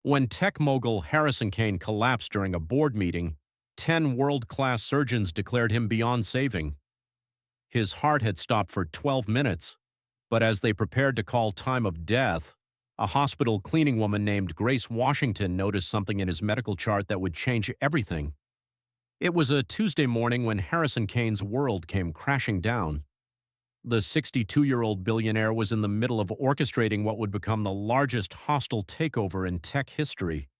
When tech mogul Harrison Kane collapsed during a board meeting, 10 world-class surgeons declared him beyond saving. His heart had stopped for 12 minutes, but as they prepared to call time of death, a hospital cleaning woman named Grace Washington noticed something in his medical chart that would change everything. It was a Tuesday morning when Harrison Kane's world came crashing down. The 62-year-old billionaire was in the middle of orchestrating what would become the largest hostile takeover in tech history.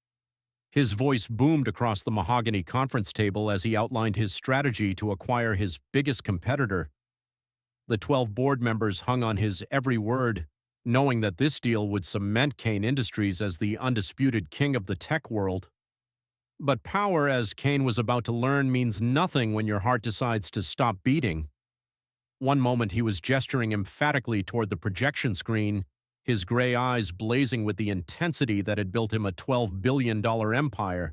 His voice boomed across the mahogany conference table as he outlined his strategy to acquire his biggest competitor. The 12 board members hung on his every word, knowing that this deal would cement Kane Industries as the undisputed king of the tech world. But power, as Kane was about to learn, means nothing when your heart decides to stop beating. One moment he was gesturing emphatically toward the projection screen, his gray eyes blazing with the intensity that had built him a $12 billion empire.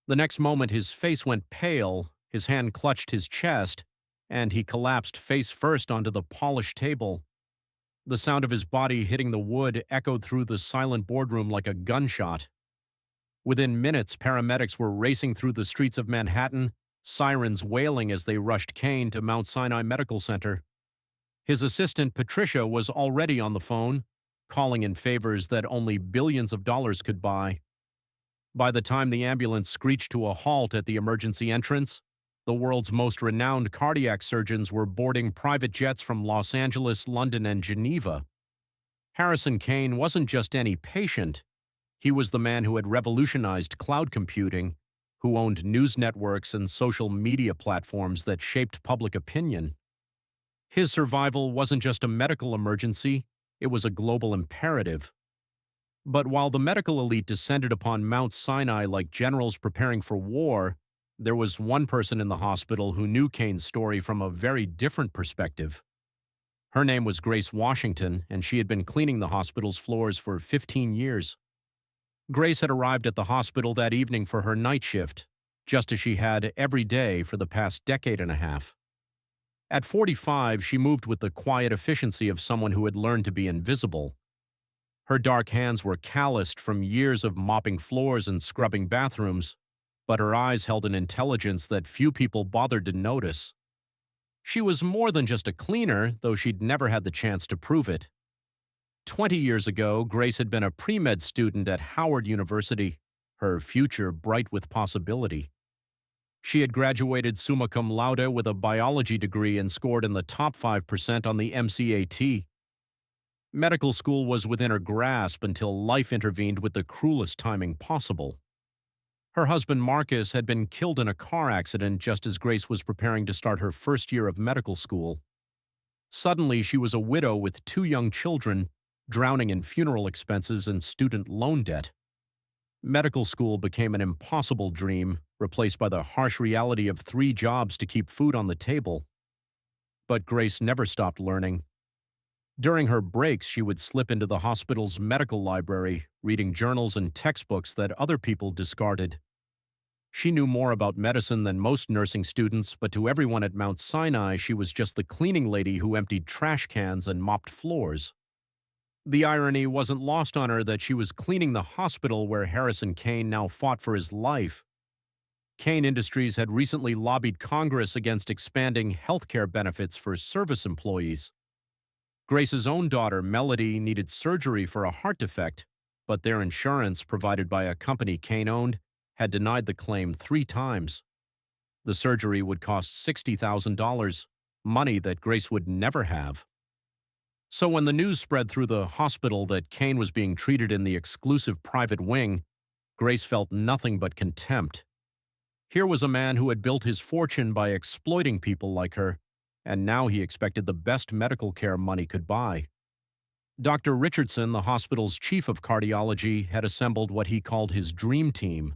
The next moment his face went pale, his hand clutched his chest, and he collapsed face first onto the polished table. The sound of his body hitting the wood echoed through the silent boardroom like a gunshot. Within minutes, paramedics were racing through the streets of Manhattan, sirens wailing as they rushed Kane to Mount Sinai Medical Center. His assistant, Patricia, was already on the phone, calling in favors that only billions of dollars could buy. By the time the ambulance screeched to a halt at the emergency entrance, the world's most renowned cardiac surgeons were boarding private jets from Los Angeles, London, and Geneva. Harrison Kane wasn't just any patient. He was the man who had revolutionized cloud computing, who owned news networks and social media platforms that shaped public opinion. His survival wasn't just a medical emergency, it was a global imperative. But while the medical elite descended upon Mount Sinai like generals preparing for war, there was one person in the hospital who knew Kane's story from a very different perspective. Her name was Grace Washington, and she had been cleaning the hospital's floors for 15 years. Grace had arrived at the hospital that evening for her night shift, just as she had every day for the past decade and a half. At 45, she moved with the quiet efficiency of someone who had learned to be invisible. Her dark hands were calloused from years of mopping floors and scrubbing bathrooms, but her eyes held an intelligence that few people bothered to notice. She was more than just a cleaner, though she'd never had the chance to prove it. 20 years ago, Grace had been a pre-med student at Howard University, her future bright with possibility. She had graduated summa cum laude with a biology degree and scored in the top 5% on the MCAT. Medical school was within her grasp until life intervened with the cruelest timing possible. Her husband Marcus had been killed in a car accident just as Grace was preparing to start her first year of medical school. Suddenly, she was a widow with 2 young children, drowning in funeral expenses and student loan debt. Medical school became an impossible dream, replaced by the harsh reality of 3 jobs to keep food on the table. But Grace never stopped learning. During her breaks, she would slip into the hospital's medical library, reading journals and textbooks that other people discarded. She knew more about medicine than most nursing students, but to everyone at Mount Sinai, she was just the cleaning lady who emptied trash cans and mopped floors. The irony wasn't lost on her that she was cleaning the hospital where Harrison Kane now fought for his life. Kane Industries had recently lobbied Congress against expanding healthcare benefits for service employees. Grace's own daughter, Melody, needed surgery for a heart defect, but their insurance, provided by a company Kane owned, had denied the claim 3 times. The surgery would cost $60,000, money that Grace would never have. So when the news spread through the hospital that Kane was being treated in the exclusive private wing, Grace felt nothing but contempt. Here was a man who had built his fortune by exploiting people like her, and now he expected the best medical care money could buy. Dr. Richardson, the hospital's chief of cardiology, had assembled what he called his dream team.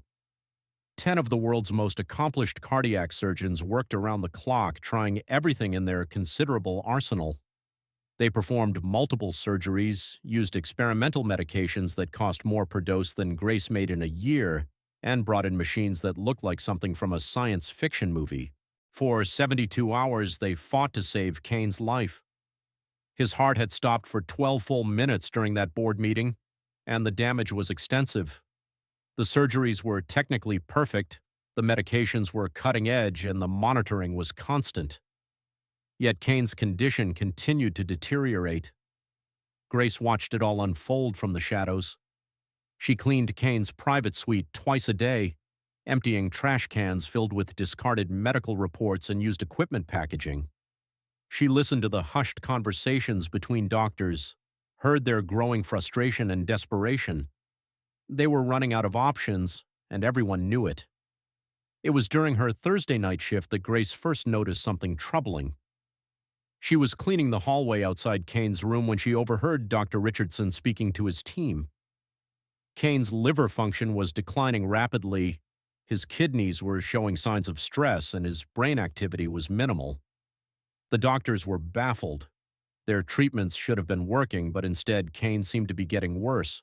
10 of the world's most accomplished cardiac surgeons worked around the clock, trying everything in their considerable arsenal. They performed multiple surgeries, used experimental medications that cost more per dose than Grace made in a year, and brought in machines that looked like something from a science fiction movie. For 72 hours, they fought to save Kane's life. His heart had stopped for 12 full minutes during that board meeting, and the damage was extensive, The surgeries were technically perfect, the medications were cutting edge, and the monitoring was constant. Yet Kane's condition continued to deteriorate. Grace watched it all unfold from the shadows. She cleaned Kane's private suite twice a day, emptying trash cans filled with discarded medical reports and used equipment packaging. She listened to the hushed conversations between doctors, heard their growing frustration and desperation. They were running out of options, and everyone knew it. It was during her Thursday night shift that Grace first noticed something troubling. She was cleaning the hallway outside Kane's room when she overheard Dr. Richardson speaking to his team. Kane's liver function was declining rapidly, his kidneys were showing signs of stress, and his brain activity was minimal. The doctors were baffled. Their treatments should have been working, but instead Kane seemed to be getting worse.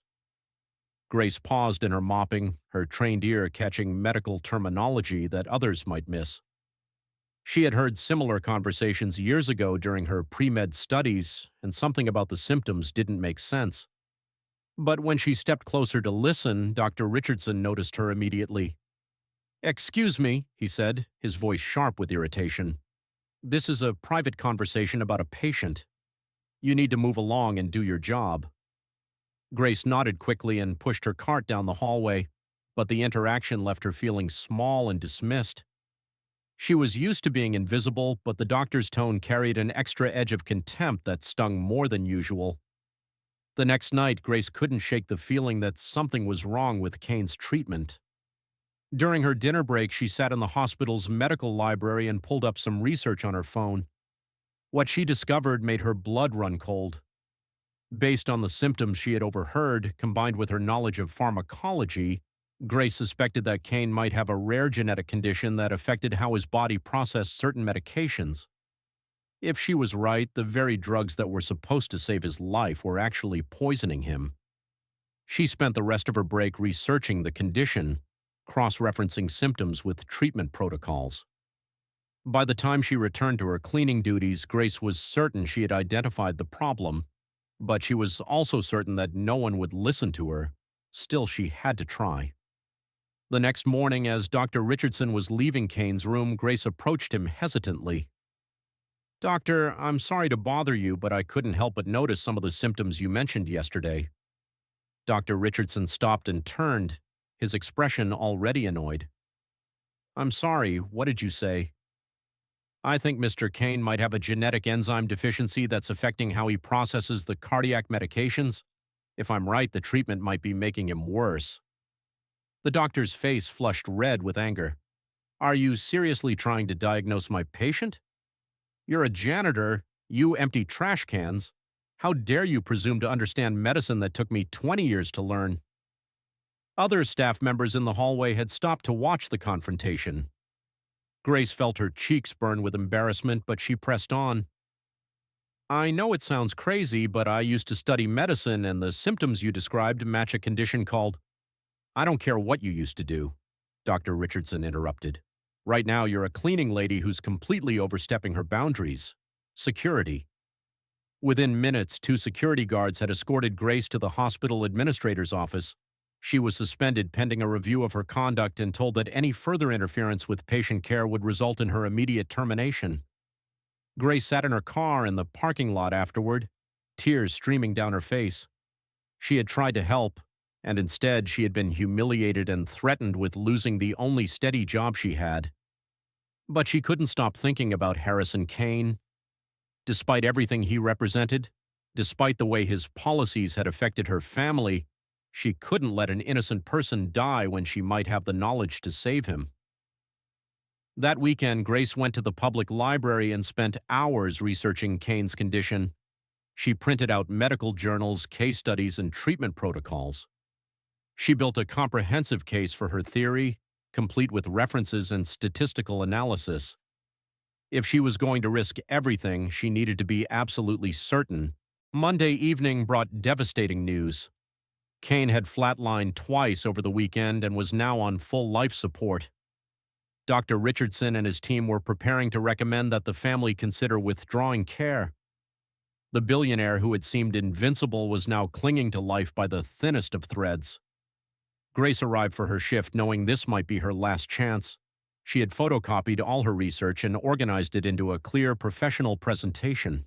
Grace paused in her mopping, her trained ear catching medical terminology that others might miss. She had heard similar conversations years ago during her pre-med studies, and something about the symptoms didn't make sense. But when she stepped closer to listen, Dr. Richardson noticed her immediately. "Excuse me," he said, his voice sharp with irritation. "This is a private conversation about a patient. You need to move along and do your job." Grace nodded quickly and pushed her cart down the hallway, but the interaction left her feeling small and dismissed. She was used to being invisible, but the doctor's tone carried an extra edge of contempt that stung more than usual. The next night, Grace couldn't shake the feeling that something was wrong with Kane's treatment. During her dinner break, she sat in the hospital's medical library and pulled up some research on her phone. What she discovered made her blood run cold. Based on the symptoms she had overheard, combined with her knowledge of pharmacology, Grace suspected that Kane might have a rare genetic condition that affected how his body processed certain medications. If she was right, the very drugs that were supposed to save his life were actually poisoning him. She spent the rest of her break researching the condition, cross-referencing symptoms with treatment protocols. By the time she returned to her cleaning duties, Grace was certain she had identified the problem, but she was also certain that no one would listen to her. Still, she had to try. The next morning, as Dr. Richardson was leaving Kane's room, Grace approached him hesitantly. "Doctor, I'm sorry to bother you, but I couldn't help but notice some of the symptoms you mentioned yesterday." Dr. Richardson stopped and turned, his expression already annoyed. "I'm sorry, what did you say?" "I think Mr. Kane might have a genetic enzyme deficiency that's affecting how he processes the cardiac medications. If I'm right, the treatment might be making him worse." The doctor's face flushed red with anger. "Are you seriously trying to diagnose my patient? You're a janitor. You empty trash cans. How dare you presume to understand medicine that took me 20 years to learn?" Other staff members in the hallway had stopped to watch the confrontation. Grace felt her cheeks burn with embarrassment, but she pressed on. "I know it sounds crazy, but I used to study medicine, and the symptoms you described match a condition called—" "I don't care what you used to do," Dr. Richardson interrupted. "Right now, you're a cleaning lady who's completely overstepping her boundaries. Security." Within minutes, 2 security guards had escorted Grace to the hospital administrator's office. She was suspended pending a review of her conduct and told that any further interference with patient care would result in her immediate termination. Grace sat in her car in the parking lot afterward, tears streaming down her face. She had tried to help, and instead she had been humiliated and threatened with losing the only steady job she had. But she couldn't stop thinking about Harrison Kane. Despite everything he represented, despite the way his policies had affected her family, she couldn't let an innocent person die when she might have the knowledge to save him. That weekend, Grace went to the public library and spent hours researching Kane's condition. She printed out medical journals, case studies, and treatment protocols. She built a comprehensive case for her theory, complete with references and statistical analysis. If she was going to risk everything, she needed to be absolutely certain. Monday evening brought devastating news. Kane had flatlined twice over the weekend and was now on full life support. Dr. Richardson and his team were preparing to recommend that the family consider withdrawing care. The billionaire who had seemed invincible was now clinging to life by the thinnest of threads. Grace arrived for her shift knowing this might be her last chance. She had photocopied all her research and organized it into a clear, professional presentation.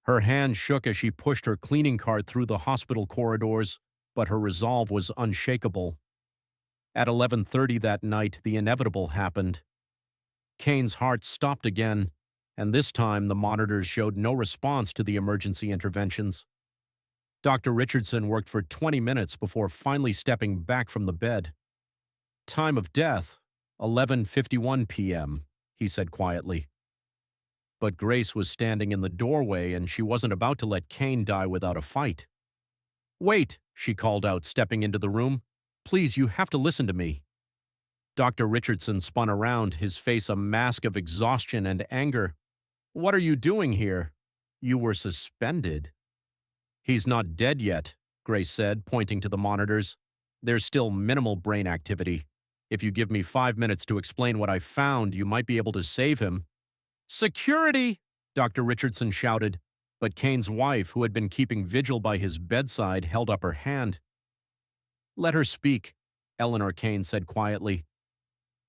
Her hand shook as she pushed her cleaning cart through the hospital corridors, but her resolve was unshakable. At 11:30 that night, the inevitable happened. Kane's heart stopped again, and this time the monitors showed no response to the emergency interventions. Dr. Richardson worked for 20 minutes before finally stepping back from the bed. Time of death, 11:51 p.m., he said quietly. But Grace was standing in the doorway and she wasn't about to let Kane die without a fight. "Wait," she called out, stepping into the room. "Please, you have to listen to me." Dr. Richardson spun around, his face a mask of exhaustion and anger. "What are you doing here? You were suspended." "He's not dead yet," Grace said, pointing to the monitors. "There's still minimal brain activity. If you give me 5 minutes to explain what I found, you might be able to save him." "Security!" Dr. Richardson shouted, but Kane's wife, who had been keeping vigil by his bedside, held up her hand. "Let her speak," Eleanor Kane said quietly.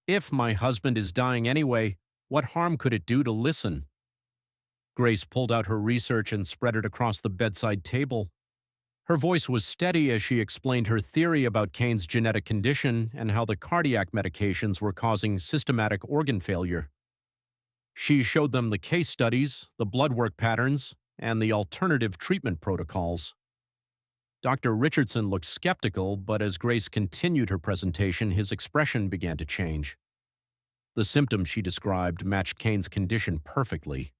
"If my husband is dying anyway, what harm could it do to listen?" Grace pulled out her research and spread it across the bedside table. Her voice was steady as she explained her theory about Kane's genetic condition and how the cardiac medications were causing systematic organ failure. She showed them the case studies, the blood work patterns, and the alternative treatment protocols. Dr. Richardson looked skeptical, but as Grace continued her presentation, his expression began to change. The symptoms she described matched Kane's condition perfectly.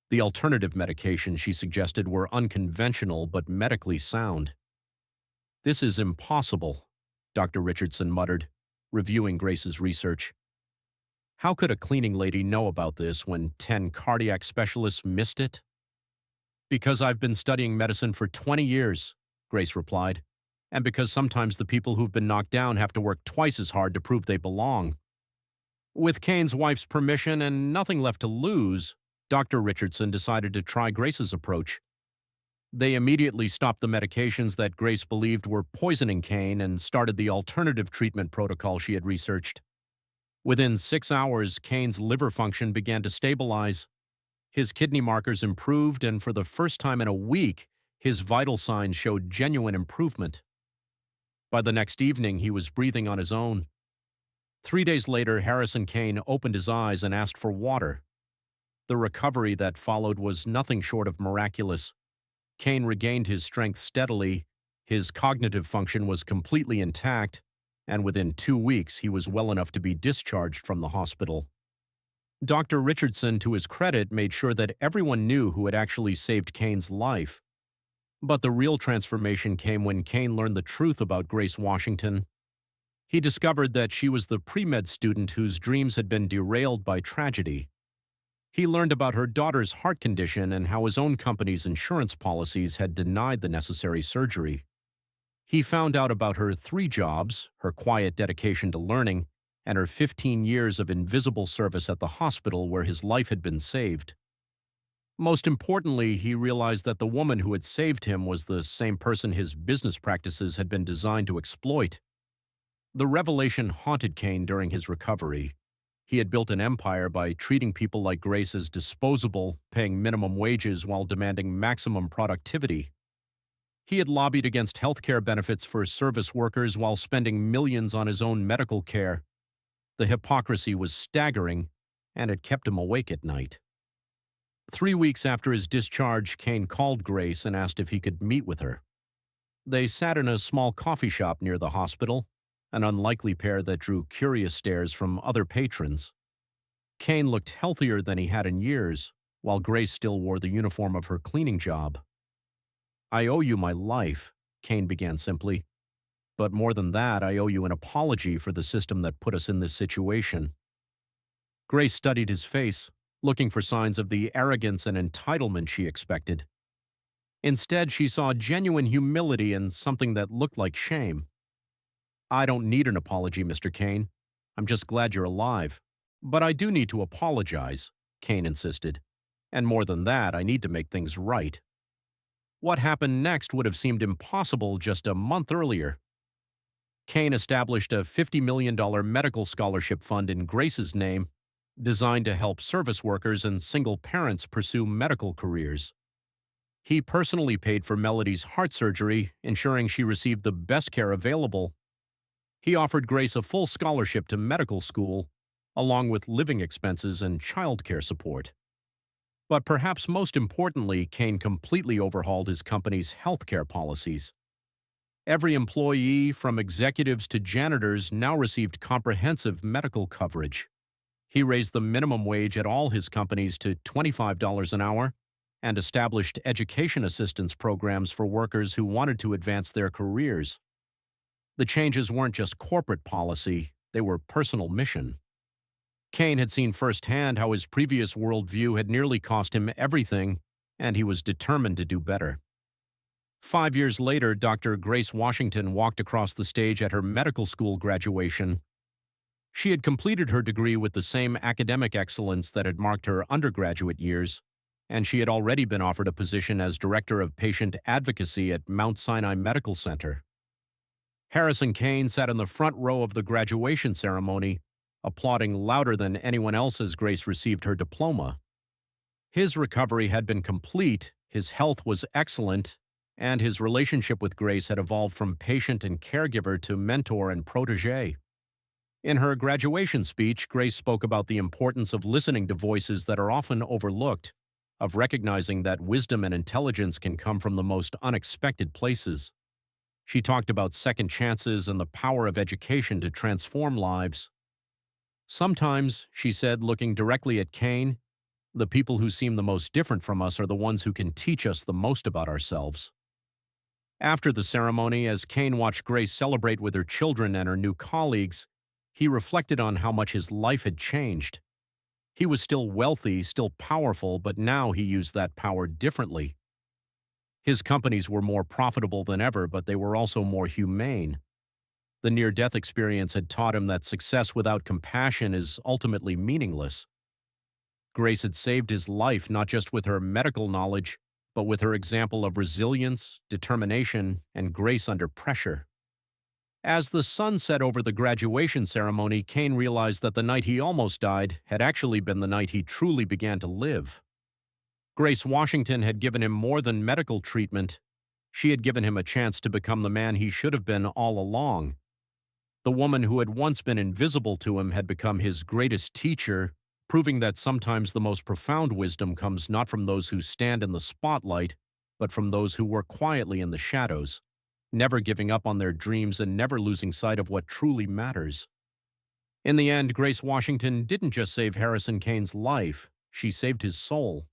The alternative medications she suggested were unconventional but medically sound. "This is impossible," Dr. Richardson muttered, reviewing Grace's research. "How could a cleaning lady know about this when 10 cardiac specialists missed it?" "Because I've been studying medicine for 20 years, Grace replied, "and because sometimes the people who've been knocked down have to work twice as hard to prove they belong." With Kane's wife's permission and nothing left to lose, Dr. Richardson decided to try Grace's approach. They immediately stopped the medications that Grace believed were poisoning Kane and started the alternative treatment protocol she had researched. Within 6 hours, Kane's liver function began to stabilize. His kidney markers improved, and for the first time in a week, his vital signs showed genuine improvement. By the next evening, he was breathing on his own. 3 days later, Harrison Kane opened his eyes and asked for water. The recovery that followed was nothing short of miraculous. Kane regained his strength steadily, his cognitive function was completely intact, and within 2 weeks he was well enough to be discharged from the hospital. Dr. Richardson, to his credit, made sure that everyone knew who had actually saved Kane's life. But the real transformation came when Kane learned the truth about Grace Washington. He discovered that she was the pre-med student whose dreams had been derailed by tragedy. He learned about her daughter's heart condition and how his own company's insurance policies had denied the necessary surgery. He found out about her 3 jobs, her quiet dedication to learning, and her 15 years of invisible service at the hospital where his life had been saved. Most importantly, he realized that the woman who had saved him was the same person his business practices had been designed to exploit. The revelation haunted Kane during his recovery. He had built an empire by treating people like Grace as disposable, paying minimum wages while demanding maximum productivity. He had lobbied against healthcare benefits for service workers while spending millions on his own medical care. The hypocrisy was staggering, and it kept him awake at night. 3 weeks after his discharge, Kane called Grace and asked if he could meet with her. They sat in a small coffee shop near the hospital, an unlikely pair that drew curious stares from other patrons. Kane looked healthier than he had in years, while Grace still wore the uniform of her cleaning job. "I owe you my life," Kane began simply. "But more than that, I owe you an apology for the system that put us in this situation." Grace studied his face, looking for signs of the arrogance and entitlement she expected. Instead, she saw genuine humility and something that looked like shame. "I don't need an apology, Mr. Kane. I'm just glad you're alive. But I do need to apologize," Kane insisted. "And more than that, I need to make things right." What happened next would have seemed impossible just a month earlier. Kane established a $50 million medical scholarship fund in Grace's name, designed to help service workers and single parents pursue medical careers. He personally paid for Melody's heart surgery, ensuring she received the best care available. He offered Grace a full scholarship to medical school, along with living expenses and childcare support. But perhaps most importantly, Kane completely overhauled his company's healthcare policies. Every employee, from executives to janitors, now received comprehensive medical coverage. He raised the minimum wage at all his companies to $25 an hour and established education assistance programs for workers who wanted to advance their careers. The changes weren't just corporate policy, they were personal mission. Kane had seen firsthand how his previous worldview had nearly cost him everything, and he was determined to do better. 5 years later, Dr. Grace Washington walked across the stage at her medical school graduation. She had completed her degree with the same academic excellence that had marked her undergraduate years, and she had already been offered a position as Director of Patient Advocacy at Mount Sinai Medical Center. Harrison Kane sat in the front row of the graduation ceremony, applauding louder than anyone else as Grace received her diploma. His recovery had been complete, his health was excellent, and his relationship with Grace had evolved from patient and caregiver to mentor and protege. In her graduation speech, Grace spoke about the importance of listening to voices that are often overlooked, of recognizing that wisdom and intelligence can come from the most unexpected places. She talked about second chances and the power of education to transform lives. Sometimes, she said, looking directly at Kane, the people who seem the most different from us are the ones who can teach us the most about ourselves. After the ceremony, as Kane watched Grace celebrate with her children and her new colleagues, he reflected on how much his life had changed. He was still wealthy, still powerful, but now he used that power differently. His companies were more profitable than ever, but they were also more humane. The near-death experience had taught him that success without compassion is ultimately meaningless. Grace had saved his life not just with her medical knowledge, but with her example of resilience, determination, and grace under pressure. As the sun set over the graduation ceremony, Kane realized that the night he almost died had actually been the night he truly began to live. Grace Washington had given him more than medical treatment. She had given him a chance to become the man he should have been all along. The woman who had once been invisible to him had become his greatest teacher, proving that sometimes the most profound wisdom comes not from those who stand in the spotlight, but from those who work quietly in the shadows, never giving up on their dreams and never losing sight of what truly matters. In the end, Grace Washington didn't just save Harrison Kane's life, she saved his soul.